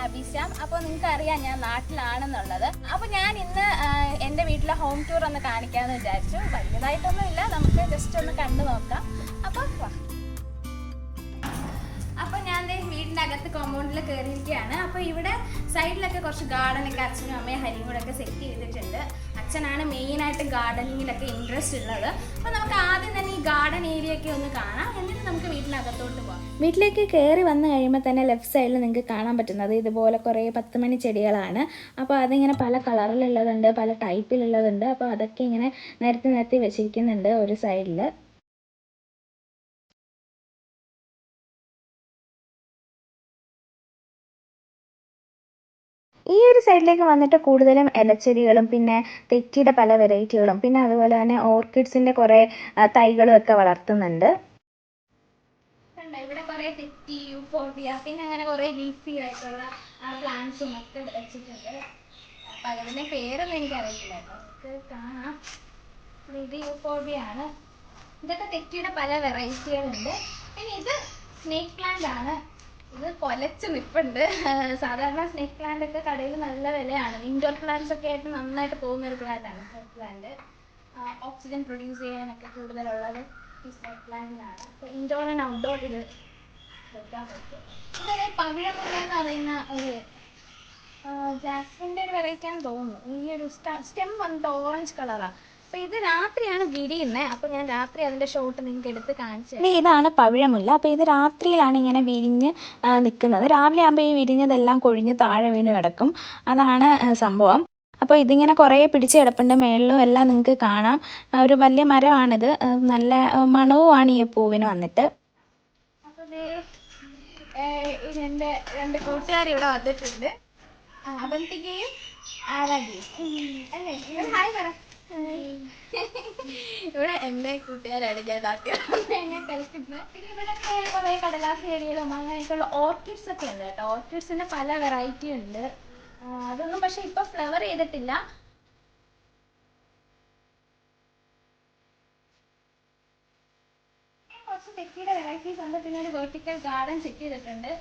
അഭിശ്യാം. അപ്പോൾ നിങ്ങൾക്ക് അറിയാം ഞാൻ നാട്ടിലാണെന്നുള്ളത്. അപ്പോൾ ഞാൻ ഇന്ന് എൻ്റെ വീട്ടിലെ ഹോം ടൂർ ഒന്ന് കാണിക്കാമെന്ന് വിചാരിച്ചു. വലിയതായിട്ടൊന്നുമില്ല, നമുക്ക് ജസ്റ്റ് ഒന്ന് കണ്ടു നോക്കാം. അപ്പോൾ ഞാൻ വീടിൻ്റെ അകത്ത് കോമ്പൗണ്ടിൽ കയറിയിരിക്കുകയാണ്. അപ്പോൾ ഇവിടെ സൈഡിലൊക്കെ കുറച്ച് ഗാർഡനൊക്കെ അച്ഛനും അമ്മയും ഹരിയും കൂടെ ഒക്കെ സെറ്റ് ചെയ്തിട്ടുണ്ട്. അച്ഛനാണ് മെയിനായിട്ട് ഗാർഡനിങ്ങിലൊക്കെ ഇൻട്രസ്റ്റ് ഉള്ളത്. അപ്പോൾ നമുക്ക് ആദ്യം തന്നെ ഈ ഗാർഡൻ ഏരിയ ഒക്കെ ഒന്ന് കാണാം, എന്നിട്ട് നമുക്ക് വീട്ടിനകത്തോട്ട് പോകാം. വീട്ടിലേക്ക് കയറി വന്നു കഴിയുമ്പോൾ തന്നെ ലെഫ്റ്റ് സൈഡിൽ നിങ്ങൾക്ക് കാണാൻ പറ്റുന്നത് ഇതുപോലെ കുറേ 10 മണി ചെടികളാണ്. അപ്പോൾ അതിങ്ങനെ പല കളറിലുള്ളതുണ്ട്, പല ടൈപ്പിലുള്ളതുണ്ട്. അപ്പോൾ അതൊക്കെ ഇങ്ങനെ നിരത്തി വെച്ചിരിക്കുന്നുണ്ട് ഒരു സൈഡിൽ. ഈ ഒരു സൈഡിലേക്ക് വന്നിട്ട് കൂടുതലും ഇലച്ചെടികളും പിന്നെ തെറ്റിയുടെ പല വെറൈറ്റികളും പിന്നെ അതുപോലെ തന്നെ ഓർക്കിഡ്സിൻ്റെ കുറേ തൈകളും ഒക്കെ വളർത്തുന്നുണ്ട്. ഇവിടെ കുറേ തെറ്റി, യൂഫോർബിയ, പിന്നെ അങ്ങനെ കുറേ ലീഫി ആയിട്ടുള്ള പ്ലാന്റ്സും ഒക്കെ വെച്ചിട്ടുണ്ട്. പലതിൻ്റെ പേരൊന്നും എനിക്കറിയില്ല, നമുക്ക് കാണാം. ഇത് യൂഫോർബിയ ആണ്. ഇതൊക്കെ തെറ്റിയുടെ പല വെറൈറ്റികളുണ്ട്. പിന്നെ ഇത് സ്നേക്ക് പ്ലാന്റ് ആണ്. ഇത് കൊലച്ച് നിൽപ്പുണ്ട്. സാധാരണ സ്നേക്ക് പ്ലാന്റ് ഒക്കെ കടയിൽ നല്ല വിലയാണ്. ഇൻഡോർ പ്ലാന്റ്സ് ഒക്കെ ആയിട്ട് നന്നായിട്ട് പോകുന്ന ഒരു പ്ലാന്റാണ് സ്നേക്ക് പ്ലാന്റ്. ഓക്സിജൻ പ്രൊഡ്യൂസ് ചെയ്യാനൊക്കെ കൂടുതലുള്ളത് ഈ സ്നേക്ക് പ്ലാന്റിനാണ്. അപ്പോൾ ഇൻഡോർ ആൻഡ് ഔട്ട്ഡോർ ഇത് വെക്കാൻ പറ്റും. ഇതൊരു പവിഴമുല്ല എന്ന് പറയുന്ന ഒരു ജാസ്മിൻ്റെ ഒരു വെറൈറ്റിയാണെന്ന് തോന്നുന്നു. ഈ ഒരു സ്റ്റെം വന്നിട്ട് ഓറഞ്ച് കളറാണ്. അപ്പോൾ ഇത് രാത്രിയാണ് വിരിയുന്നത്. അപ്പോൾ ഞാൻ രാത്രി അതിൻ്റെ ഷോട്ട് നിങ്ങൾക്ക് എടുത്ത് കാണിച്ചു. ഇതാണ് പവിഴമുല്ല. അപ്പോൾ ഇത് രാത്രിയിലാണ് ഇങ്ങനെ വിരിഞ്ഞ് നിൽക്കുന്നത്. രാവിലെ ആകുമ്പോൾ ഈ വിരിഞ്ഞതെല്ലാം കൊഴിഞ്ഞ് താഴെ വീണ് കിടക്കും. അതാണ് സംഭവം. അപ്പോൾ ഇതിങ്ങനെ കുറേ പിടിച്ച് കിടപ്പുണ്ട്. മേളിലും എല്ലാം നിങ്ങൾക്ക് കാണാം. ഒരു വലിയ മരമാണിത്. നല്ല മണവുമാണ് ഈ പൂവിന് വന്നിട്ട്. അപ്പോൾ എൻ്റെ 2 കൂട്ടുകാർ ഇവിടെ വന്നിട്ടുണ്ട്, അവന്തികയും ആരാധ്യയും അല്ലേ? ഹായ് പറ. ഇവിടെ എൻ്റെ കൂട്ടുകാരാണ് ഞാൻ ഞാൻ കളിക്കുന്നത്. പിന്നെ ഇവിടെ കുറേ കടലാസ് ചെടികളും അങ്ങനെയൊക്കെയുള്ള ഓർക്കിഡ്സ് ഒക്കെ ഉണ്ട് കേട്ടോ. ഓർക്കിഡ്സിൻ്റെ പല വെറൈറ്റി ഉണ്ട്. അതൊന്നും പക്ഷെ ഇപ്പം ഫ്ലവർ ചെയ്തിട്ടില്ല. കുറച്ച് തെറ്റിയുടെ വെറൈറ്റീസ് ഉണ്ട്. പിന്നെ ഒരു വെർട്ടിക്കൽ ഗാർഡൻ സെറ്റ് ചെയ്തിട്ടുണ്ട്.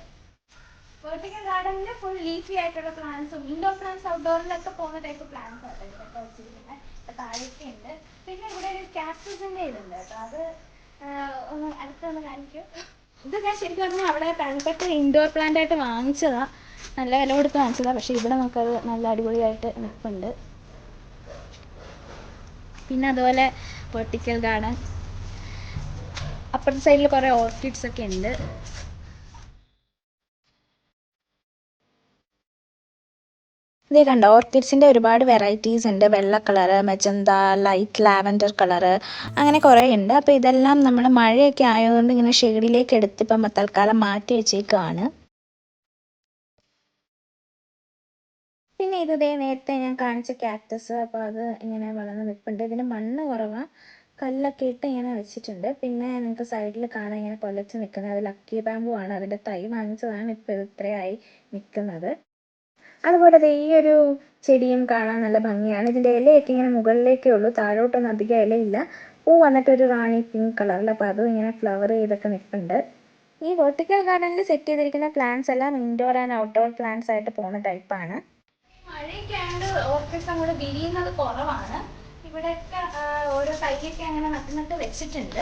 വെർട്ടിക്കൽ ഗാർഡനിൽ ഫുൾ ലീഫി ആയിട്ടുള്ള പ്ലാന്റ്സും ഇൻഡോർ പ്ലാന്റ്സ് ഔട്ട്ഡോറിലൊക്കെ പോകുന്ന ടൈപ്പ് പ്ലാന്റ്സ് ആണ് ഇതൊക്കെ വെച്ചിരിക്കുന്നത്. താഴേക്ക് ഉണ്ട്. പിന്നെ ഇവിടെ ഒരു കാക്ടസിൻ്റെ ഇതുണ്ട് കേട്ടോ. അത് ഒന്ന് അടുത്തൊന്ന് കാണിക്കും. ഇത് ഞാൻ ശരിക്കും പറഞ്ഞാൽ അവിടെ കൺപെട്ട് ഇൻഡോർ പ്ലാന്റ് ആയിട്ട് വാങ്ങിച്ചതാണ്. നല്ല വില കൊടുത്ത് വാങ്ങിച്ചതാണ്. പക്ഷേ ഇവിടെ നമുക്കത് നല്ല അടിപൊളിയായിട്ട് നിൽപ്പുണ്ട്. പിന്നെ അതുപോലെ വെർട്ടിക്കൽ ഗാർഡൻ, അപ്പുറത്തെ സൈഡിൽ കുറേ ഓർക്കിഡ്സ് ഒക്കെ ഉണ്ട്. ഇതേ കണ്ടോ, ഓർക്കിഡ്സിൻ്റെ ഒരുപാട് വെറൈറ്റീസ് ഉണ്ട്. വെള്ള colour, magenta, light lavender colour, അങ്ങനെ കുറേ ഉണ്ട്. അപ്പോൾ ഇതെല്ലാം നമ്മൾ മഴയൊക്കെ ആയതുകൊണ്ട് ഇങ്ങനെ ഷെയ്ഡിലേക്ക് എടുത്ത് ഇപ്പം തൽക്കാലം മാറ്റി വെച്ചേക്കാണ്. പിന്നെ ഇത് നേരത്തെ ഞാൻ കാണിച്ച കാക്ടസ്. അപ്പോൾ അത് ഇങ്ങനെ വളർന്ന് നിൽപ്പുണ്ട്. ഇതിന് മണ്ണ് കുറവാണ്, കല്ലൊക്കെ ഇട്ട് ഇങ്ങനെ വെച്ചിട്ടുണ്ട്. പിന്നെ നിങ്ങൾക്ക് സൈഡിൽ കാണാൻ ഇങ്ങനെ കൊലച്ച് നിൽക്കുന്നത് അത് ലക്കി ബാമ്പു ആണ്. അതിൻ്റെ തൈ വാങ്ങിച്ചതാണ്. ഇപ്പോൾ ഇത് ഇത്രയായി നിൽക്കുന്നത്. അതുപോലെ ഈ ഒരു ചെടിയും കാണാൻ നല്ല ഭംഗിയാണ്. ഇതിൻ്റെ ഇലയൊക്കെ ഇങ്ങനെ മുകളിലേക്കേ ഉള്ളൂ, താഴോട്ടൊന്നും അധികം ഇലയില്ല. പൂ വന്നിട്ടൊരു റാണി പിങ്ക് കളറിൽ. അപ്പോൾ അതും ഇങ്ങനെ ഫ്ലവർ ചെയ്തൊക്കെ നിൽപ്പുണ്ട്. ഈ വെർട്ടിക്കൽ ഗാർഡനിൽ സെറ്റ് ചെയ്തിരിക്കുന്ന പ്ലാന്റ്സ് എല്ലാം ഇൻഡോർ ആൻഡ് ഔട്ട്ഡോർ പ്ലാന്റ്സ് ആയിട്ട് പോകുന്ന ടൈപ്പാണ്. മഴയൊക്കെ ആയതുകൊണ്ട് ഓർക്കിഡ്സ് അങ്ങോട്ട് വിരിയുന്നത് കുറവാണ്. ഇവിടെയൊക്കെ ഓരോ തൈയൊക്കെ അങ്ങനെ നട്ട് വെച്ചിട്ടുണ്ട്.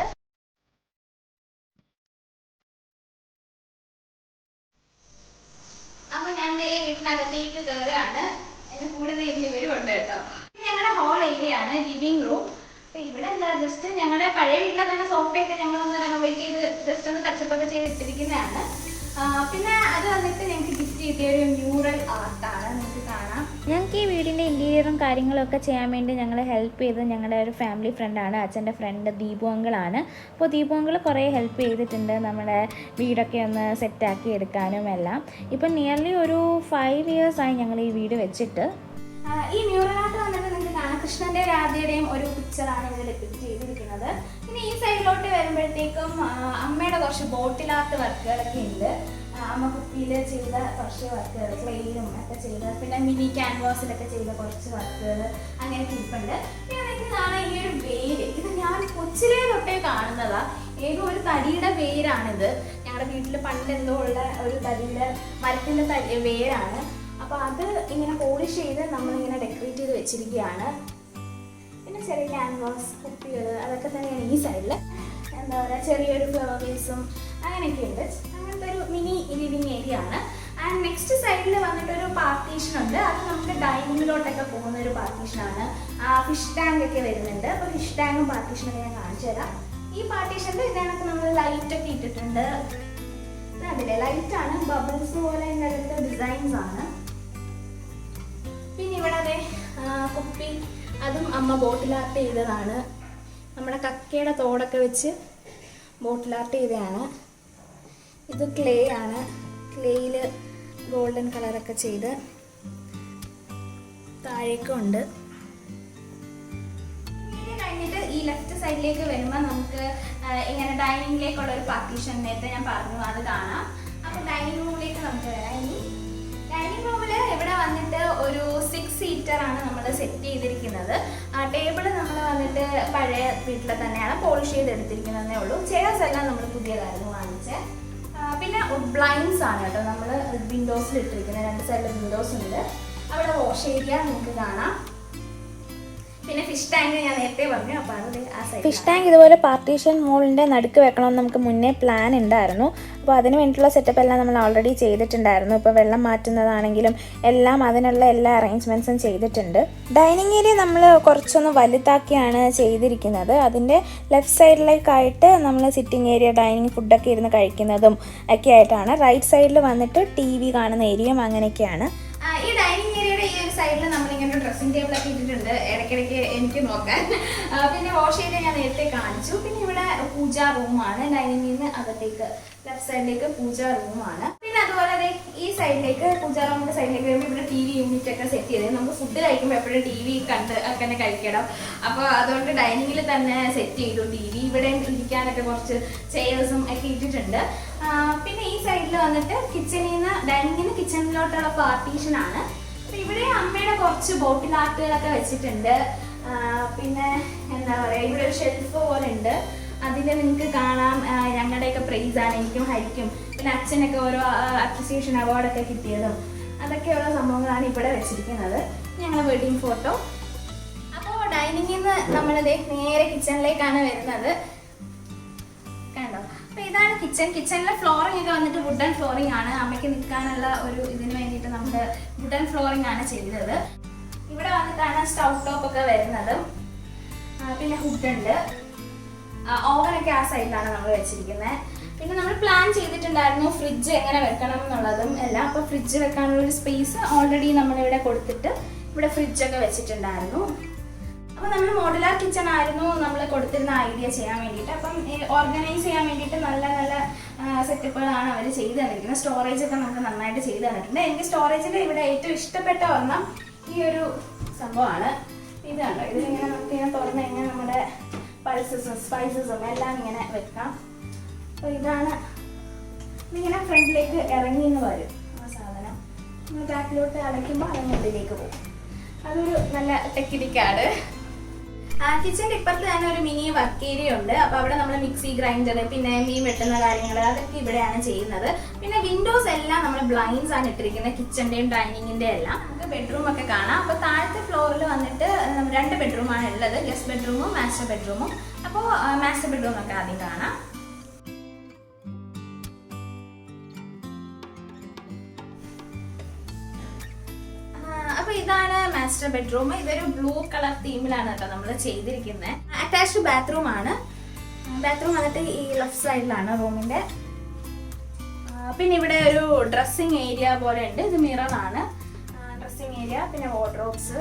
അപ്പോൾ ഞാൻ വീട്ടിനകത്തേക്ക് കയറുകയാണ്. എൻ്റെ കൂടെ ഇവരും ഉണ്ട് കേട്ടോ. ഞങ്ങളുടെ ഹോൾ ഏരിയ ആണ്, ലിവിങ് റൂം. അപ്പോൾ ഇവിടെ എന്താ ജസ്റ്റ് ഞങ്ങളുടെ പഴയ വീട്ടിലെ തന്നെ സോഫയൊക്കെ ഞങ്ങളൊന്ന് റെനോവേറ്റ് ചെയ്ത് ജസ്റ്റ് ഒന്ന് ടച്ചപ്പൊക്കെ ചെയ്തിട്ടിരിക്കുന്നതാണ്. പിന്നെ അത് വന്നിട്ട് ഞങ്ങൾക്ക് ഗിഫ്റ്റ് കിട്ടിയ ഒരു മ്യൂറൽ ആർട്ടാണ്, നിങ്ങൾക്ക് കാണാം. ഞങ്ങൾക്ക് ഈ വീടിൻ്റെ ഇൻറ്റീരിയറും കാര്യങ്ങളൊക്കെ ചെയ്യാൻ വേണ്ടി ഞങ്ങളെ ഹെൽപ്പ് ചെയ്ത് ഞങ്ങളുടെ ഒരു ഫാമിലി ഫ്രണ്ടാണ്, അച്ഛൻ്റെ ഫ്രണ്ട് ദീപു അങ്കിളാണ്. അപ്പോൾ ദീപു അങ്കിൾ കുറേ ഹെൽപ്പ് ചെയ്തിട്ടുണ്ട് നമ്മുടെ വീടൊക്കെ ഒന്ന് സെറ്റാക്കി എടുക്കാനും എല്ലാം. ഇപ്പം നിയർലി ഒരു 5 years ആയി ഞങ്ങൾ ഈ വീട് വെച്ചിട്ട്. ഈ മ്യൂറൽ ആർട്ട് വന്നിട്ട് നിങ്ങൾക്ക് കാണാം, കൃഷ്ണൻ്റെ രാധയുടെയും ഒരു പിക്ചറാണ് ഇതിൽ ഡെപ്പിക്റ്റ് ചെയ്തിരിക്കുന്നത്. പിന്നെ ഈ സൈഡിലോട്ട് വരുമ്പോഴത്തേക്കും അമ്മയുടെ കുറച്ച് ബോട്ടിൽ ആർട്ട് വർക്കുകളൊക്കെ ഉണ്ട്. അമ്മ കുപ്പിയിൽ ചെയ്ത കുറച്ച് വർക്കുകൾ, ക്ലേയിലും ഒക്കെ ചെയ്ത്, പിന്നെ മിനി ക്യാൻവാസിലൊക്കെ ചെയ്ത കുറച്ച് വർക്കുകൾ അങ്ങനെ ഇരിപ്പുണ്ട്. പിന്നെ എനിക്ക് കാണാൻ ഈ ഒരു വേര്, ഇത് ഞാൻ കൊച്ചിലേ തൊട്ടേ കാണുന്നതാണ്. ഏതോ ഒരു തടിയുടെ വേരാണിത്. ഞങ്ങളുടെ വീട്ടിൽ പണ്ട് എന്തോ ഉള്ള ഒരു മരത്തിൻ്റെ വേരാണ്. അപ്പോൾ അത് ഇങ്ങനെ പോളിഷ് ചെയ്ത് നമ്മളിങ്ങനെ ഡെക്കറേറ്റ് ചെയ്ത് വെച്ചിരിക്കുകയാണ്. പിന്നെ ചെറിയ ക്യാൻവാസ്, കുപ്പികൾ, അതൊക്കെ തന്നെയാണ് ഈ സൈഡിൽ. എന്താ പറയുക, ചെറിയൊരു ഫ്ലവർ വേസും അങ്ങനെയൊക്കെ ഉണ്ട്. അങ്ങനത്തെ ഒരു മിനി ലിവിങ് ഏരിയ ആണ്. ആൻഡ് നെക്സ്റ്റ് സൈഡിൽ വന്നിട്ടൊരു പാർട്ടീഷൻ ഉണ്ട്. അത് നമുക്ക് ഡൈനിങ്ങിലോട്ടൊക്കെ പോകുന്ന ഒരു പാർട്ടീഷനാണ്. ഫിഷ് ടാങ്ക് ഒക്കെ വരുന്നുണ്ട്. അപ്പോൾ ഫിഷ് ടാങ്കും പാർട്ടീഷനൊക്കെ ഞാൻ കാണിച്ചു തരാം. ഈ പാർട്ടീഷൻ്റെ ഇതിനകത്ത് നമ്മൾ ലൈറ്റൊക്കെ ഇട്ടിട്ടുണ്ട്. അതിലെ ലൈറ്റാണ്, ബബിൾസ് പോലെ അതിൻ്റെ ഡിസൈൻസ് ആണ്. പിന്നെ ഇവിടെ അതെ കുപ്പി, അതും അമ്മ ബോട്ടിൽ ആർട്ട് ചെയ്തതാണ്. നമ്മുടെ കക്കയുടെ തോടൊക്കെ വെച്ച് ബോട്ടിൽ ആർട്ട് ചെയ്തതാണ്. ഇത് ക്ലേ ആണ്. ക്ലേയിൽ ഗോൾഡൻ കളറൊക്കെ ചെയ്ത് താഴേക്കും ഉണ്ട്. ഇത് കഴിഞ്ഞിട്ട് ഈ ലെഫ്റ്റ് സൈഡിലേക്ക് വരുമ്പോൾ നമുക്ക് ഇങ്ങനെ ഡൈനിങ്ങിലേക്കുള്ള ഒരു പാർട്ടീഷൻ നേരത്തെ ഞാൻ പറഞ്ഞു, അത് കാണാം. അപ്പോൾ ഡൈനിങ് റൂമിലേക്ക് നമുക്ക് വരാം. ഇനി ഡൈനിങ് റൂമിൽ ഇവിടെ വന്നിട്ട് ഒരു 6 സീറ്റർ ആണ് നമ്മൾ സെറ്റ് ചെയ്തിരിക്കുന്നത്. ടേബിൾ നമ്മൾ വന്നിട്ട് പഴയ വീട്ടിൽ തന്നെയാണ് പോളിഷ് ചെയ്തെടുത്തിരിക്കുന്നതേ ഉള്ളൂ. ചെയർസ് എല്ലാം നമ്മൾ പുതിയതായിരുന്നു വാങ്ങിച്ചത്. പിന്നെ ബ്ലൈൻഡ്സ് ആണ് കേട്ടോ നമ്മൾ വിൻഡോസിൽ ഇട്ടിരിക്കുന്നത്. 2 സൈഡിൽ വിൻഡോസ് ഉണ്ട്. അവിടെ വാഷ് ഏരിയ നിങ്ങൾക്ക് കാണാം. പിന്നെ ഫിഷ് ടാങ്ക് ഞാൻ നേരത്തെ പറഞ്ഞു. അപ്പോൾ അത് ആ സൈഡ് ഫിഷ് ടാങ്ക് ഇതുപോലെ പാർട്ടീഷൻ മോളിൻ്റെ നടുക്ക് വെക്കണമെന്ന് നമുക്ക് മുന്നേ പ്ലാൻ ഉണ്ടായിരുന്നു. അപ്പോൾ അതിന് വേണ്ടിയിട്ടുള്ള സെറ്റപ്പ് എല്ലാം നമ്മൾ ഓൾറെഡി ചെയ്തിട്ടുണ്ടായിരുന്നു. ഇപ്പോൾ വെള്ളം മാറ്റുന്നതാണെങ്കിലും എല്ലാം അതിനുള്ള എല്ലാ അറേഞ്ച്മെൻറ്റ്സും ചെയ്തിട്ടുണ്ട്. ഡൈനിങ് ഏരിയ നമ്മൾ കുറച്ചൊന്ന് വലുതാക്കിയാണ് ചെയ്തിരിക്കുന്നത്. അതിൻ്റെ ലെഫ്റ്റ് സൈഡിലേക്കായിട്ട് നമ്മൾ സിറ്റിംഗ് ഏരിയ, ഡൈനിങ് ഫുഡൊക്കെ ഇരുന്ന് കഴിക്കുന്നതും ഒക്കെ ആയിട്ടാണ്. റൈറ്റ് സൈഡിൽ വന്നിട്ട് TV കാണുന്ന ഏരിയയും അങ്ങനെയൊക്കെയാണ്. ഈ ഡൈനിങ് ഏരിയയുടെ ഈ ഒരു സൈഡിൽ നമ്മളിങ്ങനെ ഡ്രസ്സിംഗ് ടേബിളൊക്കെ ഇട്ടിട്ടുണ്ട്, ഇടയ്ക്കിടയ്ക്ക് എനിക്ക് നോക്കാൻ. പിന്നെ വാഷ് ഏരിയ ഞാൻ നേരത്തെ കാണിച്ചു. പിന്നെ ഇവിടെ പൂജാ റൂമാണ്. ഡൈനിങ്ങിൽ നിന്ന് അകത്തേക്ക് ലെഫ്റ്റ് സൈഡിലേക്ക് പൂജാ റൂമാണ്. പിന്നെ അതുപോലെ ഈ സൈഡിലേക്ക് പൂജാ റൂമിന്റെ സൈഡിലേക്ക് വരുമ്പോൾ ഇവിടെ TV യൂണിറ്റ് ഒക്കെ സെറ്റ് ചെയ്ത് നമുക്ക് ഫുഡ് കഴിക്കുമ്പോൾ എപ്പോഴും TV കണ്ട് അങ്ങനെ കഴിക്കണം. അപ്പോൾ അതുകൊണ്ട് ഡൈനിങ്ങിൽ തന്നെ സെറ്റ് ചെയ്തു TV. ഇവിടെ ഇരിക്കാനൊക്കെ കുറച്ച് ചെയർസും ഒക്കെ ഇട്ടിട്ടുണ്ട്. പിന്നെ ഈ സൈഡിൽ വന്നിട്ട് കിച്ചണിൽ നിന്ന് ഡൈനിങ്ങിന് കിച്ചണിലോട്ടുള്ള പാർട്ടീഷനാണ്. അപ്പോൾ ഇവിടെ അമ്മയുടെ കുറച്ച് ബോട്ടിൽ ആർട്ടുകളൊക്കെ വെച്ചിട്ടുണ്ട്. പിന്നെ എന്താ പറയുക, ഇവിടെ ഒരു ഷെൽഫ് പോലെ ഉണ്ട്. അതിൽ നിങ്ങൾക്ക് കാണാം ഞങ്ങളുടെയൊക്കെ പ്രൈസാണ്, എനിക്കും ഹരിക്കും. പിന്നെ അച്ഛനൊക്കെ ഓരോ അപ്രിസിയേഷൻ അവാർഡൊക്കെ കിട്ടിയതും അതൊക്കെയുള്ള സംഭവങ്ങളാണ് ഇവിടെ വെച്ചിരിക്കുന്നത്. ഞങ്ങളുടെ വെഡിങ് ഫോട്ടോ. അപ്പോൾ ഡൈനിങ്ങിൽ നിന്ന് നമ്മളിത് നേരെ കിച്ചണിലേക്കാണ് വരുന്നത്. കണ്ടോ? അപ്പോൾ ഇതാണ് കിച്ചൺ. കിച്ചണിലെ ഫ്ലോറിംഗ് ഒക്കെ വന്നിട്ട് വുഡൻ ഫ്ലോറിംഗ് ആണ്. അമ്മയ്ക്ക് നിൽക്കാനുള്ള ഒരു ഇതിന് വേണ്ടിയിട്ട് നമ്മൾ വുഡൻ ഫ്ലോറിംഗ് ആണ് ചെയ്തത്. ഇവിടെ വന്നിട്ടാണ് സ്റ്റൗ ടോപ്പ് ഒക്കെ വരുന്നത്. പിന്നെ ഹുഡുണ്ട്. ഓവനൊക്കെ ആ സൈഡിലാണ് നമ്മൾ വെച്ചിരിക്കുന്നത്. പിന്നെ നമ്മൾ പ്ലാൻ ചെയ്തിട്ടുണ്ടായിരുന്നു ഫ്രിഡ്ജ് എങ്ങനെ വെക്കണം എന്നുള്ളതും എല്ലാം. അപ്പോൾ ഫ്രിഡ്ജ് വെക്കാനുള്ളൊരു സ്പേസ് ഓൾറെഡി നമ്മളിവിടെ കൊടുത്തിട്ട് ഇവിടെ ഫ്രിഡ്ജൊക്കെ വെച്ചിട്ടുണ്ടായിരുന്നു. അപ്പോൾ നമ്മൾ മോഡുലാർ കിച്ചൺ ആയിരുന്നു നമ്മൾ കൊടുത്തിരുന്ന ഐഡിയ ചെയ്യാൻ വേണ്ടിയിട്ട്. അപ്പം ഓർഗനൈസ് ചെയ്യാൻ വേണ്ടിയിട്ട് നല്ല നല്ല സെറ്റപ്പുകളാണ് അവർ ചെയ്ത് തന്നിരിക്കുന്നത്. സ്റ്റോറേജ് ഒക്കെ നമുക്ക് നന്നായിട്ട് ചെയ്ത് തന്നിട്ടുണ്ട്. എനിക്ക് സ്റ്റോറേജിൽ ഇവിടെ ഏറ്റവും ഇഷ്ടപ്പെട്ട ഒരെണ്ണം ഈ ഒരു സംഭവമാണ്. ഇത് കണ്ടോ, ഇതിലിങ്ങനെ നമുക്ക് ഇങ്ങനെ തുറന്ന് കഴിഞ്ഞാൽ നമ്മുടെ പൾസസും സ്പൈസസും എല്ലാം ഇങ്ങനെ വെക്കാം. അപ്പോൾ ഇതാണ്, ഇതിങ്ങനെ ഫ്രണ്ടിലേക്ക് ഇറങ്ങിയെന്ന് വരും ആ സാധനം. നമ്മൾ ബാക്കിലോട്ട് അടയ്ക്കുമ്പോൾ അതിന് ഉള്ളിലേക്ക് പോകും. അതൊരു നല്ല ടെക്നിക്കാണ്. കിച്ചൻ്റെ ഇപ്പുറത്ത് തന്നെ ഒരു മിനി വർക്ക് ഏരിയ ഉണ്ട്. അപ്പോൾ അവിടെ നമ്മൾ മിക്സി, ഗ്രൈൻഡർ, പിന്നെ മീൻ വെട്ടുന്ന കാര്യങ്ങൾ അതൊക്കെ ഇവിടെയാണ് ചെയ്യുന്നത്. പിന്നെ വിൻഡോസ് എല്ലാം നമ്മൾ ബ്ലൈൻഡ്സ് ആണ് ഇട്ടിരിക്കുന്നത്, കിച്ചൻ്റെയും ഡൈനിങ്ങിൻ്റെ എല്ലാം. നമുക്ക് ബെഡ്റൂം ഒക്കെ കാണാം. അപ്പോൾ താഴത്തെ ഫ്ലോറിൽ വന്നിട്ട് 2 ബെഡ്റൂമാണ് ഉള്ളത്, ഗസ്റ്റ് ബെഡ്റൂമും മാസ്റ്റർ ബെഡ്റൂമും. അപ്പോൾ മാസ്റ്റർ ബെഡ്റൂം ഒക്കെ ആദ്യം കാണാം. അപ്പോൾ ഇതാണ് മാസ്റ്റർ ബെഡ്റൂം. ഇതൊരു ബ്ലൂ കളർ തീമിലാണ് കേട്ടോ നമ്മൾ ചെയ്തിരിക്കുന്നത്. അറ്റാച്ച്ഡ് ബാത്റൂം ആണ്. ബാത്റൂം വന്നിട്ട് ഈ ലെഫ്റ്റ് സൈഡിലാണ് റൂമിന്റെ. പിന്നെ ഇവിടെ ഒരു ഡ്രസ്സിംഗ് ഏരിയ പോലെ ഉണ്ട്. ഇത് മിററാണ് ഡ്രസ്സിംഗ് ഏരിയ. പിന്നെ വാർഡ്രോബ്സ്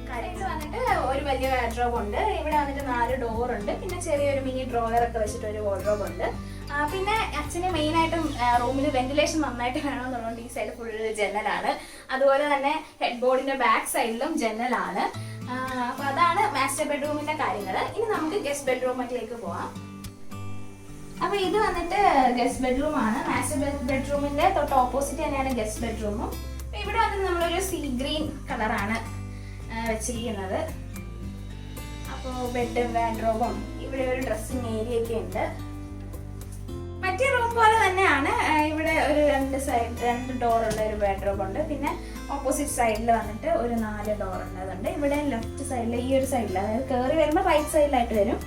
കാര്യങ്ങൾ വന്നിട്ട് ഒരു വലിയ വാർഡ്രോബ് ഉണ്ട്. ഇവിടെ വന്നിട്ട് 4 ഡോർ ഉണ്ട്. പിന്നെ ചെറിയൊരു മിനി ഡ്രോയർ ഒക്കെ വെച്ചിട്ട് ഒരു വാർഡ്രോബ് ഉണ്ട്. പിന്നെ അച്ഛന് മെയിനായിട്ടും റൂമിൽ വെന്റിലേഷൻ നന്നായിട്ട് വേണമെന്നുള്ളതുകൊണ്ട് ഈ സൈഡ് ഫുള്ള് ജനലാണ്. അതുപോലെ തന്നെ ഹെഡ് ബോർഡിന്റെ ബാക്ക് സൈഡിലും ജനലാണ്. അപ്പോൾ അതാണ് മാസ്റ്റർ ബെഡ്റൂമിന്റെ കാര്യങ്ങൾ. ഇനി നമുക്ക് ഗസ്റ്റ് ബെഡ്റൂമിലേക്ക് പോവാം. അപ്പോൾ ഇത് വന്നിട്ട് ഗസ്റ്റ് ബെഡ്റൂം ആണ്. മാസ്റ്റർ ബെഡ്റൂമിന്റെ തൊട്ട് ഓപ്പോസിറ്റ് തന്നെയാണ് ഗസ്റ്റ് ബെഡ്റൂമും. ഇവിടെ വന്നിട്ട് നമ്മളൊരു സീ ഗ്രീൻ കളറാണ് വെച്ചിരിക്കുന്നത്. അപ്പോൾ ബെഡും വാർഡ്രോബും ഇവിടെ ഒരു ഡ്രസ്സിംഗ് ഏരിയ ഒക്കെ ഉണ്ട്. മറ്റേ റൂം പോലെ തന്നെയാണ്. ഇവിടെ ഒരു രണ്ട് ഡോറുള്ള ഒരു ബെഡ്റൂം ഉണ്ട്. പിന്നെ ഓപ്പോസിറ്റ് സൈഡിൽ വന്നിട്ട് ഒരു 4 ഡോർ ഉള്ളതുണ്ട്. ഇവിടെ ലെഫ്റ്റ് സൈഡിൽ ഈ ഒരു സൈഡിൽ, അതായത് കയറി വരുമ്പോൾ റൈറ്റ് സൈഡിലായിട്ട് വരും.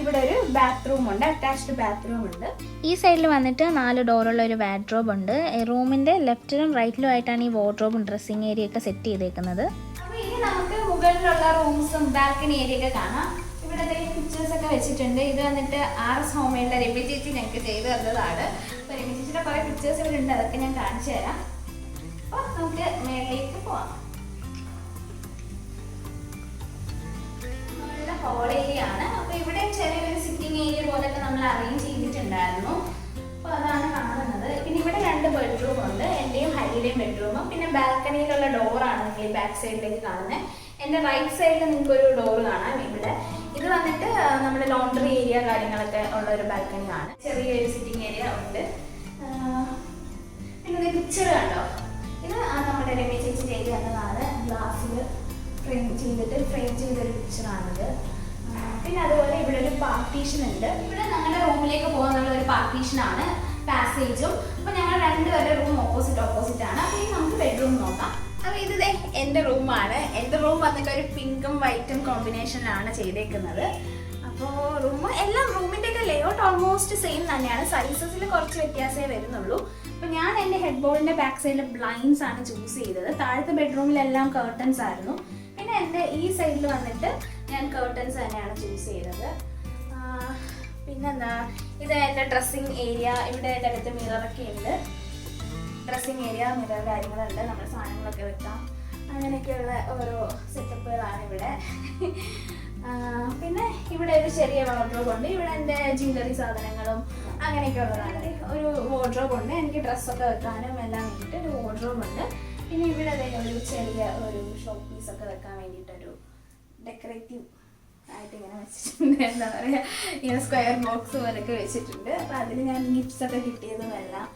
ഇവിടെ ഒരു ബാത്റൂം ഉണ്ട്, അറ്റാച്ച്ഡ് ബാത്റൂം ഉണ്ട്. ഈ സൈഡിൽ വന്നിട്ട് 4 ഡോറുള്ള ഒരു വാർഡ്രോബ് ഉണ്ട്. റൂമിൻ്റെ ലെഫ്റ്റിലും റൈറ്റിലും ആയിട്ടാണ് ഈ വാർഡ്രോബും ഡ്രസ്സിങ് ഏരിയ ഒക്കെ സെറ്റ് ചെയ്തേക്കുന്നത്. അപ്പോൾ ഇനി നമുക്ക് മുകളിലുള്ള റൂംസും ബാൽക്കണി ഏരിയ ഒക്കെ കാണാം. ഇവിടെ പിക്ചേഴ്സ് ഒക്കെ വെച്ചിട്ടുണ്ട്. ഇത് വന്നിട്ട് RS ഹോംമെയ്ഡിലെ രമ്യ ചേച്ചി ഞങ്ങൾക്ക് ചെയ്ത് തന്നതാണ്. അപ്പോൾ രമ്യ ചേച്ചിയുടെ കുറേ പിക്ചേഴ്സ് ഇവിടെ ഉണ്ട്, അതൊക്കെ ഞാൻ കാണിച്ചു തരാം. അപ്പോൾ നമുക്ക് മേളിലേക്ക് പോവാം. ഹോൾ ഏരിയ ആണ്. അപ്പോൾ ഇവിടെ ചെറിയൊരു സിറ്റിംഗ് ഏരിയ പോലൊക്കെ നമ്മൾ അറേഞ്ച് ചെയ്തിട്ടുണ്ടായിരുന്നു. അപ്പോൾ അതാണ് കാണുന്നത്. പിന്നെ ഇവിടെ 2 ബെഡ്റൂം ഉണ്ട്, എൻ്റെയും ഹരിയുടെയും ബെഡ്റൂമും. പിന്നെ ബാൽക്കണിയിലുള്ള ഡോറാണ് നിങ്ങൾ ഈ ബാക്ക് സൈഡിലേക്ക് കാണുന്നത്. എൻ്റെ റൈറ്റ് സൈഡിൽ നിങ്ങൾക്ക് ഒരു ഡോറ് കാണാം. ഇവിടെ ഇത് വന്നിട്ട് നമ്മുടെ ലോണ്ടറി ഏരിയ കാര്യങ്ങളൊക്കെ ഉള്ള ഒരു ബാൽക്കണിയാണ്. ചെറിയൊരു സിറ്റിംഗ് ഏരിയ ഉണ്ട്. പിന്നെ പിക്ചർ കണ്ടോ, ഇത് നമ്മുടെ രമ്യ ചേച്ചി ചെയ്ത് തന്നതാണ്. ഗ്ലാസ്സിൽ ഫ്രെയിം ചെയ്തൊരു പിക്ചറാണിത്. പിന്നെ അതുപോലെ ഇവിടെ ഒരു പാർട്ടീഷൻ ഉണ്ട്. ഇവിടെ ഞങ്ങളുടെ റൂമിലേക്ക് പോകുന്നുള്ള ഒരു പാർട്ടീഷനാണ്, പാസേജും. അപ്പോൾ ഞങ്ങൾ 2 പേരുടെ റൂം ഓപ്പോസിറ്റ് ആണ്. അപ്പോൾ ഇനി നമുക്ക് ബെഡ്റൂം നോക്കാം. അപ്പോൾ ഇത് എൻ്റെ റൂമാണ്. എൻ്റെ റൂം വന്നിട്ട് ഒരു പിങ്കും വൈറ്റും കോമ്പിനേഷനിലാണ് ചെയ്തേക്കുന്നത്. അപ്പോൾ എല്ലാം റൂമിൻ്റെയൊക്കെ ലേഔട്ട് ഓൾമോസ്റ്റ് സെയിം തന്നെയാണ്. സൈസസിൽ കുറച്ച് വ്യത്യാസമേ വരുന്നുള്ളൂ. അപ്പോൾ ഞാൻ എൻ്റെ ഹെഡ് ബോർഡിൻ്റെ ബാക്ക് സൈഡിൽ ബ്ലൈൻഡ്സ് ആണ് ചൂസ് ചെയ്തത്. താഴത്തെ ബെഡ്റൂമിലെല്ലാം കർട്ടൻസ് ആയിരുന്നു. പിന്നെ എൻ്റെ ഈ സൈഡിൽ വന്നിട്ട് ഞാൻ കർട്ടൻസ് തന്നെയാണ് ചൂസ് ചെയ്തത്. പിന്നെന്താ, ഇത് എൻ്റെ ഡ്രസ്സിങ് ഏരിയ. ഇവിടെ എൻ്റെ അടുത്ത് മിററൊക്കെ ഉണ്ട്. ഡ്രസ്സിങ് ഏരിയ, മിറർ കാര്യങ്ങളുണ്ട്, നമ്മുടെ സാധനങ്ങളൊക്കെ വെക്കാം. അങ്ങനെയൊക്കെയുള്ള ഓരോ സെറ്റപ്പുകളാണ് ഇവിടെ. പിന്നെ ഇവിടെ ഒരു ചെറിയ വാർഡ്രോബ് ഉണ്ട്. ഇവിടെ എൻ്റെ ജ്വല്ലറി സാധനങ്ങളും അങ്ങനെയൊക്കെ ഉള്ളതാണ്. ഒരു വാർഡ്രോബ് ഉണ്ട്, എനിക്ക് ഡ്രസ്സൊക്കെ വെക്കാനും എല്ലാം വേണ്ടിയിട്ട് ഒരു വാർഡ്രോബ് ഉണ്ട്. പിന്നെ ഇവിടെ ഒരു ചെറിയ ഒരു ഷോ പീസൊക്കെ വെക്കാൻ വേണ്ടിയിട്ടൊരു ഡെക്കറേറ്റീവ് ആയിട്ട് ഇങ്ങനെ വെച്ചിട്ടുണ്ട്. എന്താ പറയുക, ഇങ്ങനെ സ്ക്വയർ ബോക്സ് പോലൊക്കെ വെച്ചിട്ടുണ്ട്. അപ്പോൾ അതിൽ ഞാൻ ഗിഫ്റ്റ്സൊക്കെ കിട്ടിയതുമെല്ലാം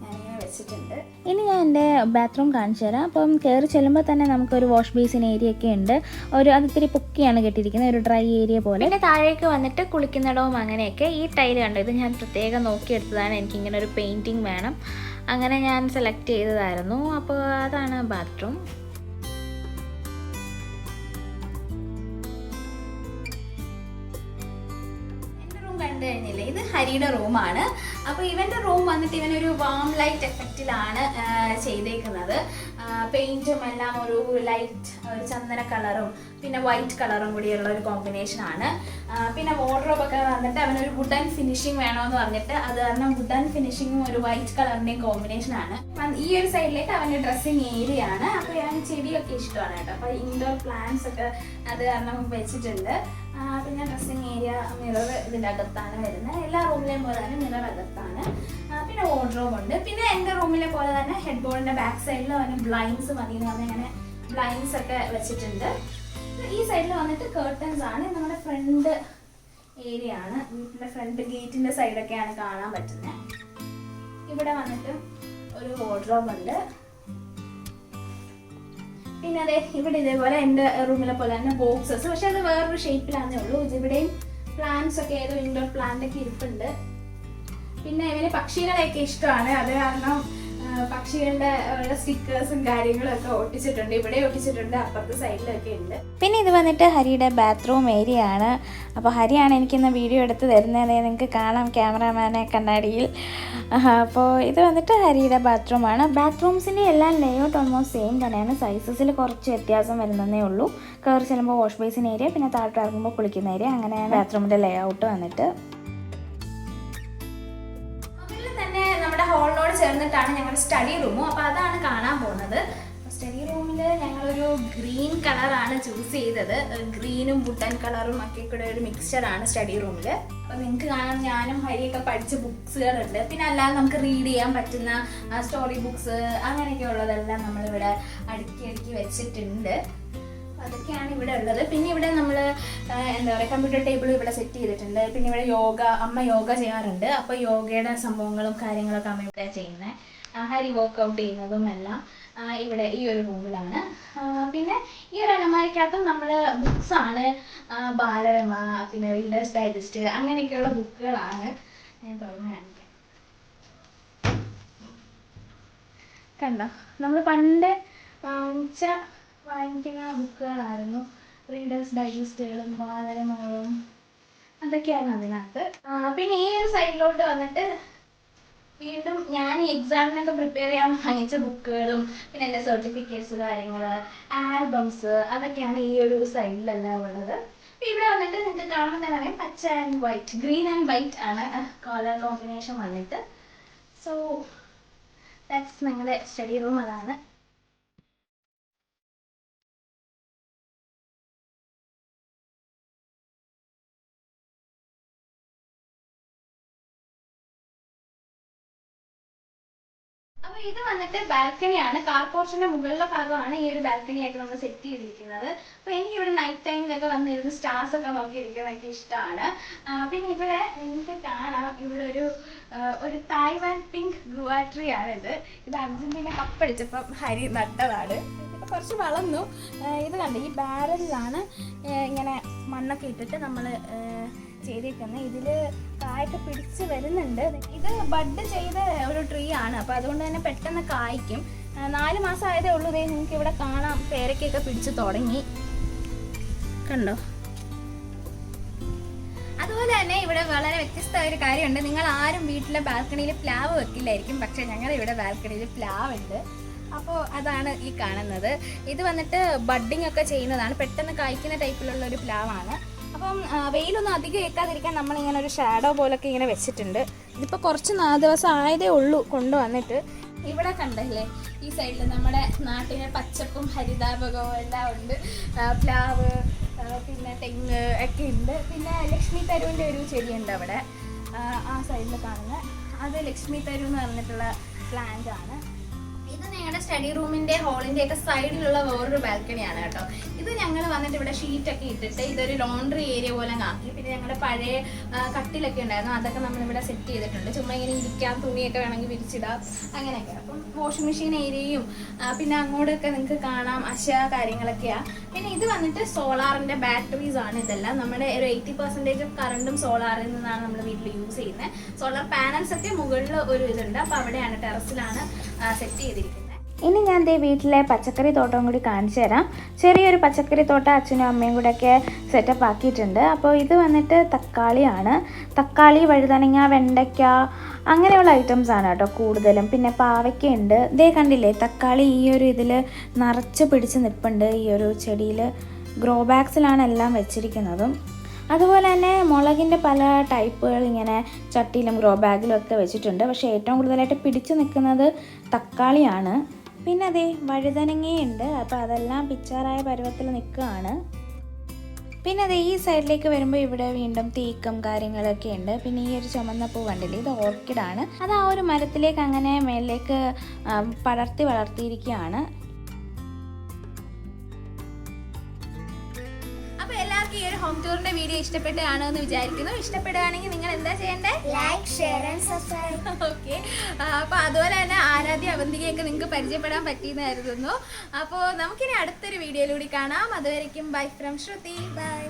ഞാനിങ്ങനെ വെച്ചിട്ടുണ്ട്. ഇനി ഞാൻ എൻ്റെ ബാത്റൂം കാണിച്ചു തരാം. അപ്പം കയറി ചെല്ലുമ്പോൾ തന്നെ നമുക്കൊരു വാഷ് ബേസിൻ ഏരിയ ഒക്കെ ഉണ്ട്. അത് ഇത്തിരി പൊക്കിയാണ് കെട്ടിയിരിക്കുന്നത്, ഒരു ഡ്രൈ ഏരിയ പോലെ. പിന്നെ താഴേക്ക് വന്നിട്ട് കുളിക്കുന്നിടവും അങ്ങനെയൊക്കെ. ഈ ടൈല് കണ്ടോ, ഇത് ഞാൻ പ്രത്യേകം നോക്കിയെടുത്തതാണ്. എനിക്കിങ്ങനെ ഒരു പെയിൻറ്റിങ് വേണം, അങ്ങനെ ഞാൻ സെലക്ട് ചെയ്തതായിരുന്നു. അപ്പോൾ അതാണ് ബാത്റൂം. കണ്ടു കഴിഞ്ഞില്ലേ, ഇത് ഹരിയുടെ റൂമാണ്. അപ്പോൾ ഇവൻ്റെ റൂം വന്നിട്ട് ഇവനൊരു വാം ലൈറ്റ് എഫക്റ്റിലാണ് ചെയ്തേക്കുന്നത്. പെയിൻറ്റും എല്ലാം ഒരു ലൈറ്റ് ഒരു ചന്ദന കളറും പിന്നെ വൈറ്റ് കളറും കൂടിയുള്ള ഒരു കോമ്പിനേഷനാണ്. പിന്നെ വാർഡ്രോബൊക്കെ വന്നിട്ട് അവനൊരു വുഡൻ ഫിനിഷിങ് വേണമെന്ന് പറഞ്ഞിട്ട് അത് കാരണം വുഡൻ ഫിനിഷിങ്ങും ഒരു വൈറ്റ് കളറിൻ്റെയും കോമ്പിനേഷനാണ്. ഈ ഒരു സൈഡിലേക്ക് അവൻ്റെ ഡ്രസ്സിങ് ഏരിയ ആണ്. അപ്പോൾ ഞാൻ ചെടിയൊക്കെ ഇഷ്ടമാണ് കേട്ടോ. അപ്പോൾ ഇൻഡോർ പ്ലാന്റ്സ് ഒക്കെ അത് കാരണം വെച്ചിട്ടുണ്ട്. പിന്നെ ഡ്രസ്സിങ് ഏരിയ, മിറർ ഇതിൻ്റെ അകത്താണ് വരുന്നത്. എല്ലാ റൂമിലെയും പോലെ തന്നെ മിറർ അകത്താണ്. പിന്നെ വാർഡ്രോബ് ഉണ്ട്. പിന്നെ എൻ്റെ റൂമിലെ പോലെ തന്നെ ഹെഡ് ബോർഡിൻ്റെ ബാക്ക് സൈഡിൽ അവന് ബ്ലൈൻഡ്സ് മതി എന്ന് പറഞ്ഞാൽ അങ്ങനെ ബ്ലൈൻഡ്സ് ഒക്കെ വെച്ചിട്ടുണ്ട്. ഈ സൈഡിൽ വന്നിട്ട് കേർട്ടൻസ് ആണ്. നമ്മുടെ ഫ്രണ്ട് ഏരിയ ആണ്, വീട്ടിൻ്റെ ഫ്രണ്ട് ഗേറ്റിൻ്റെ സൈഡൊക്കെയാണ് കാണാൻ പറ്റുന്നത്. ഇവിടെ വന്നിട്ട് ഒരു വാർഡ്രോബ് ഉണ്ട്. പിന്നെ അതെ ഇവിടെ ഇതേപോലെ എൻ്റെ റൂമിലെ പോലെ തന്നെ ബോക്സസ്, പക്ഷെ അത് വേറൊരു ഷേപ്പിലാന്നേ ഉള്ളൂ. ഇവിടെയും പ്ലാന്റ്സ് ഒക്കെ ഏതോ ഇൻഡോർ പ്ലാന്റ് ഒക്കെ ഇരിപ്പുണ്ട്. പിന്നെ ഇവന് പക്ഷികളെയൊക്കെ ഇഷ്ടമാണ്. അത് കാരണം പക്ഷികളുടെ സ്റ്റിക്കേഴ്സും കാര്യങ്ങളും ഒക്കെ ഒട്ടിച്ചിട്ടുണ്ട്. ഇവിടെ ഒട്ടിച്ചിട്ടുണ്ട്, അപ്പുറത്തെ സൈഡിലൊക്കെ ഉണ്ട്. പിന്നെ ഇത് വന്നിട്ട് ഹരിയുടെ ബാത്റൂം ഏരിയ ആണ്. അപ്പോൾ ഹരിയാണ് എനിക്കിന്ന് വീഡിയോ എടുത്ത് തരുന്നത്, നിങ്ങൾക്ക് കാണാം ക്യാമറാമാനെ കണ്ണാടിയിൽ. അപ്പോൾ ഇത് വന്നിട്ട് ഹരിയുടെ ബാത്റൂമാണ്. ബാത്റൂംസിൻ്റെ എല്ലാം ലേഔട്ട് ഓൾമോസ്റ്റ് സെയിം തന്നെയാണ്. സൈസസിൽ കുറച്ച് വ്യത്യാസം വരുന്നതേ ഉള്ളൂ. കയറി ചെല്ലുമ്പോൾ വാഷ് ബേസിൻ ഏരിയ, പിന്നെ താഴോട്ട് ഇറങ്ങുമ്പോൾ കുളിക്കുന്ന ഏരിയ, അങ്ങനെയാണ് ബാത്റൂമിൻ്റെ ലേഔട്ട് വന്നിട്ട്. നമ്മുടെ ഹോളിനോട് ചേർന്നിട്ടാണ് ഞങ്ങളുടെ സ്റ്റഡി റൂമും. അപ്പോൾ അതാണ് കാണാൻ പോകുന്നത്. സ്റ്റഡി റൂമിൽ ഞങ്ങളൊരു ഗ്രീൻ കളറാണ് ചൂസ് ചെയ്തത്. ഗ്രീനും വുഡൻ കളറും ഒക്കെ കൂടെ ഒരു മിക്സ്ചറാണ് സ്റ്റഡി റൂമിൽ. അപ്പോൾ നിങ്ങൾക്ക് കാണാം ഞാനും ഹരിയൊക്കെ പഠിച്ച ബുക്സുകളുണ്ട്. പിന്നെ അല്ലാതെ നമുക്ക് റീഡ് ചെയ്യാൻ പറ്റുന്ന സ്റ്റോറി ബുക്സ് അങ്ങനെയൊക്കെ ഉള്ളതെല്ലാം നമ്മളിവിടെ അടുക്കി വെച്ചിട്ടുണ്ട്. അതൊക്കെയാണ് ഇവിടെ ഉള്ളത്. പിന്നെ ഇവിടെ നമ്മൾ എന്താ പറയുക, കമ്പ്യൂട്ടർ ടേബിൾ ഇവിടെ സെറ്റ് ചെയ്തിട്ടുണ്ട്. പിന്നെ ഇവിടെ അമ്മ യോഗ ചെയ്യാറുണ്ട്. അപ്പോൾ യോഗയുടെ സംഭവങ്ങളും കാര്യങ്ങളൊക്കെ അമ്മ ഇവിടെ ചെയ്യുന്നത്. ഹരി വർക്കൗട്ട് ചെയ്യുന്നതും എല്ലാം ഇവിടെ ഈ ഒരു റൂമിലാണ്. പിന്നെ ഈ ഒരു അലമാരിക്കകത്തും നമ്മൾ ബുക്സാണ്, ബാലരമ, പിന്നെ റീഡേഴ്സ് ഡൈജസ്റ്റ് അങ്ങനെയൊക്കെയുള്ള ബുക്കുകളാണ് ഞാൻ തുറന്ന് കാണിക്കാം. കണ്ടോ, നമ്മൾ പണ്ട് വാങ്ങിക്കുന്ന ബുക്കുകളായിരുന്നു. റീഡേഴ്സ് ഡൈജസ്റ്റുകളും ബാലരമകളും അതൊക്കെയാണ് അതിനകത്ത്. പിന്നെ ഈ ഒരു സൈഡിലോട്ട് വന്നിട്ട് വീണ്ടും ഞാൻ ഈ എക്സാമിനൊക്കെ പ്രിപ്പയർ ചെയ്യാൻ വാങ്ങിച്ച ബുക്കുകളും പിന്നെ എൻ്റെ സർട്ടിഫിക്കറ്റ്സ് കാര്യങ്ങൾ ആൽബംസ് അതൊക്കെയാണ് ഈ ഒരു സൈഡിലെല്ലാം ഉള്ളത്. ഇവിടെ വന്നിട്ട് നിങ്ങൾക്ക് കാണുമ്പോൾ തന്നെ അറിയാം പച്ച and white, green and white ആണ് കളർ കോമ്പിനേഷൻ വന്നിട്ട്. സോ ദാറ്റ്സ് നിങ്ങളുടെ സ്റ്റഡി റൂം. അതാണ്. അപ്പോൾ ഇത് വന്നിട്ട് ബാൽക്കണിയാണ്. കാർ പോർഷന്റെ മുകളിലെ ഭാഗമാണ് ഈ ഒരു ബാൽക്കണി ആയിട്ട് നമ്മൾ സെറ്റ് ചെയ്തിരിക്കുന്നത്. അപ്പോൾ എനിക്ക് ഇവിടെ നൈറ്റ് ടൈമിലൊക്കെ വന്നിരുന്ന് സ്റ്റാർസ് ഒക്കെ നോക്കിയിരിക്കുന്നത് എനിക്ക് ഇഷ്ടമാണ്. പിന്നെ ഇവിടെ നിങ്ങൾക്ക് കാണാം, ഇവിടെ ഒരു തായ്വാൻ പിങ്ക് ഗുവാ ട്രീ ആണിത്. ഇത് അർജന്റീന കപ്പടിച്ചപ്പം ഹരി നട്ടതാണ്. ഇപ്പം കുറച്ച് വളർന്നു. ഇത് കണ്ട് ഈ ബാരലിലാണ് ഇങ്ങനെ മണ്ണൊക്കെ ഇട്ടിട്ട് നമ്മൾ ചെയ്തേക്കുന്നത്. ഇതിൽ കായൊക്കെ പിടിച്ച് വരുന്നുണ്ട്. ഇത് ബഡ് ചെയ്ത ഒരു ട്രീ ആണ്, അപ്പോൾ അതുകൊണ്ട് തന്നെ പെട്ടെന്ന് കായ്ക്കും. 4 മാസം ആയതേ ഉള്ളൂ. ഇതേ നിങ്ങൾക്ക് ഇവിടെ കാണാം, പേരക്കൊക്കെ പിടിച്ച് തുടങ്ങി. കണ്ടോ? അതുപോലെ തന്നെ ഇവിടെ വളരെ വ്യത്യസ്തമായ ഒരു കാര്യമുണ്ട്. നിങ്ങൾ ആരും വീട്ടിലെ ബാൽക്കണിയിൽ പ്ലാവ് വെക്കില്ലായിരിക്കും, പക്ഷേ ഞങ്ങളുടെ ഇവിടെ ബാൽക്കണിയിൽ പ്ലാവ് ഉണ്ട്. അപ്പോൾ അതാണ് ഈ കാണുന്നത്. ഇത് വന്നിട്ട് ബഡ്ഡിങ് ഒക്കെ ചെയ്യുന്നതാണ്, പെട്ടെന്ന് കായ്ക്കുന്ന ടൈപ്പിലുള്ള ഒരു പ്ലാവാണ്. അപ്പം വെയിലൊന്നും അധികം ഏൽക്കാതിരിക്കാൻ നമ്മളിങ്ങനെ ഒരു ഷാഡോ പോലൊക്കെ ഇങ്ങനെ വെച്ചിട്ടുണ്ട്. ഇതിപ്പോൾ കുറച്ച് ദിവസം ആയതേ ഉള്ളൂ കൊണ്ടുവന്നിട്ട്. ഇവിടെ കണ്ടല്ലേ ഈ സൈഡിൽ നമ്മുടെ നാട്ടിലെ പച്ചപ്പും ഹരിതാപകവും എല്ലാം ഉണ്ട്. പ്ലാവ്, പിന്നെ തെങ്ങ് ഒക്കെ ഉണ്ട്. പിന്നെ ലക്ഷ്മി തരുവിൻ്റെ ഒരു ചെടിയുണ്ട് അവിടെ, ആ സൈഡിൽ കാണുന്ന അത് ലക്ഷ്മി തരു എന്ന് പറഞ്ഞിട്ടുള്ള പ്ലാന്റ് ആണ്. ഇത് ഞങ്ങളുടെ സ്റ്റഡി റൂമിൻ്റെ ഹോളിൻ്റെ ഒക്കെ സൈഡിലുള്ള വേറൊരു ബാൽക്കണിയാണ് കേട്ടോ. ഇത് ഞങ്ങൾ വന്നിട്ട് ഇവിടെ ഷീറ്റൊക്കെ ഇട്ടിട്ട് ഇതൊരു ലോണ്ടറി ഏരിയ പോലെ ആക്കി. പിന്നെ ഞങ്ങളുടെ പഴയ കട്ടിലൊക്കെ ഉണ്ടായിരുന്നു, അതൊക്കെ നമ്മളിവിടെ സെറ്റ് ചെയ്തിട്ടുണ്ട്. ചുമ്മാ ഇങ്ങനെ ഇരിക്കാം, തുണിയൊക്കെ വേണമെങ്കിൽ വിരിച്ചിടാം, അങ്ങനെയൊക്കെ. അപ്പം വാഷിംഗ് മെഷീൻ ഏരിയയും പിന്നെ അങ്ങോട്ടൊക്കെ നിങ്ങൾക്ക് കാണാം അശ കാര്യങ്ങളൊക്കെയാണ്. പിന്നെ ഇത് വന്നിട്ട് സോളാറിൻ്റെ ബാറ്ററീസ് ആണ്. ഇതെല്ലാം നമ്മുടെ ഒരു 80% കറണ്ടും സോളാറിൽ നിന്നാണ് നമ്മൾ വീട്ടിൽ യൂസ് ചെയ്യുന്നത്. സോളാർ പാനൽസ് ഒക്കെ മുകളിൽ ഒരു ഇതുണ്ട്, അപ്പോൾ അവിടെയാണ്, ടെറസിലാണ് സെറ്റ് ചെയ്തിരിക്കുന്നത്. ഇനി ഞാൻ ദേ വീട്ടിലെ പച്ചക്കറി തോട്ടം കൂടി കാണിച്ചു തരാം. ചെറിയൊരു പച്ചക്കറി തോട്ടം അച്ഛനും അമ്മയും കൂടെയൊക്കെ സെറ്റപ്പ് ആക്കിയിട്ടുണ്ട്. അപ്പോൾ ഇത് വന്നിട്ട് തക്കാളിയാണ്. തക്കാളി, വഴുതനങ്ങ, വെണ്ടയ്ക്ക അങ്ങനെയുള്ള ഐറ്റംസ് ആണ് കേട്ടോ കൂടുതലും. പിന്നെ പാവയ്ക്കുണ്ട്. ദേ കണ്ടില്ലേ, തക്കാളി ഈ ഒരു ഇതിൽ നിറച്ച് പിടിച്ച് നിൽപ്പുണ്ട്. ഈ ഒരു ചെടിയിൽ ഗ്രോ ബാഗ്സിലാണ് എല്ലാം വെച്ചിരിക്കുന്നതും. അതുപോലെ തന്നെ മുളകിൻ്റെ പല ടൈപ്പുകൾ ഇങ്ങനെ ചട്ടിയിലും ഗ്രോ ബാഗിലും ഒക്കെ വെച്ചിട്ടുണ്ട്. പക്ഷേ ഏറ്റവും കൂടുതലായിട്ട് പിടിച്ച് നിൽക്കുന്നത് തക്കാളിയാണ്. പിന്നെ അതേ വഴുതനങ്ങയുണ്ട്, അപ്പോൾ അതെല്ലാം പിച്ചാറായ പരുവത്തിൽ നിൽക്കുകയാണ്. പിന്നെ അതേ ഈ സൈഡിലേക്ക് വരുമ്പോൾ ഇവിടെ വീണ്ടും തീക്കും കാര്യങ്ങളൊക്കെ ഉണ്ട്. പിന്നെ ഈ ഒരു ചുമന്ന പൂ കണ്ടില്ലേ, ഇത് ഓർക്കിഡാണ്. അത് ആ ഒരു മരത്തിലേക്ക് അങ്ങനെ മേലേക്ക് വളർത്തിയിരിക്കുകയാണ്. എല്ലാവർക്കും ഈ ഒരു ഹോം ടൂറിന്റെ വീഡിയോ ഇഷ്ടപ്പെട്ടാണോ എന്ന് വിചാരിക്കുന്നു. ഇഷ്ടപ്പെടുകയാണെങ്കിൽ നിങ്ങൾ എന്താ ചെയ്യേണ്ടത്? Like, share and subscribe. Okay. അപ്പോൾ അതുപോലെ തന്നെ ആരാധ്യ അവന്തികയൊക്കെ നിങ്ങൾക്ക് പരിചയപ്പെടാൻ പറ്റിയെന്ന് കരുതുന്നു. അപ്പോൾ നമുക്കിനി അടുത്തൊരു വീഡിയോയിലൂടെ കാണാം. അതുവരയ്ക്കും ബൈ ഫ്രം ശ്രുതി. ബൈ.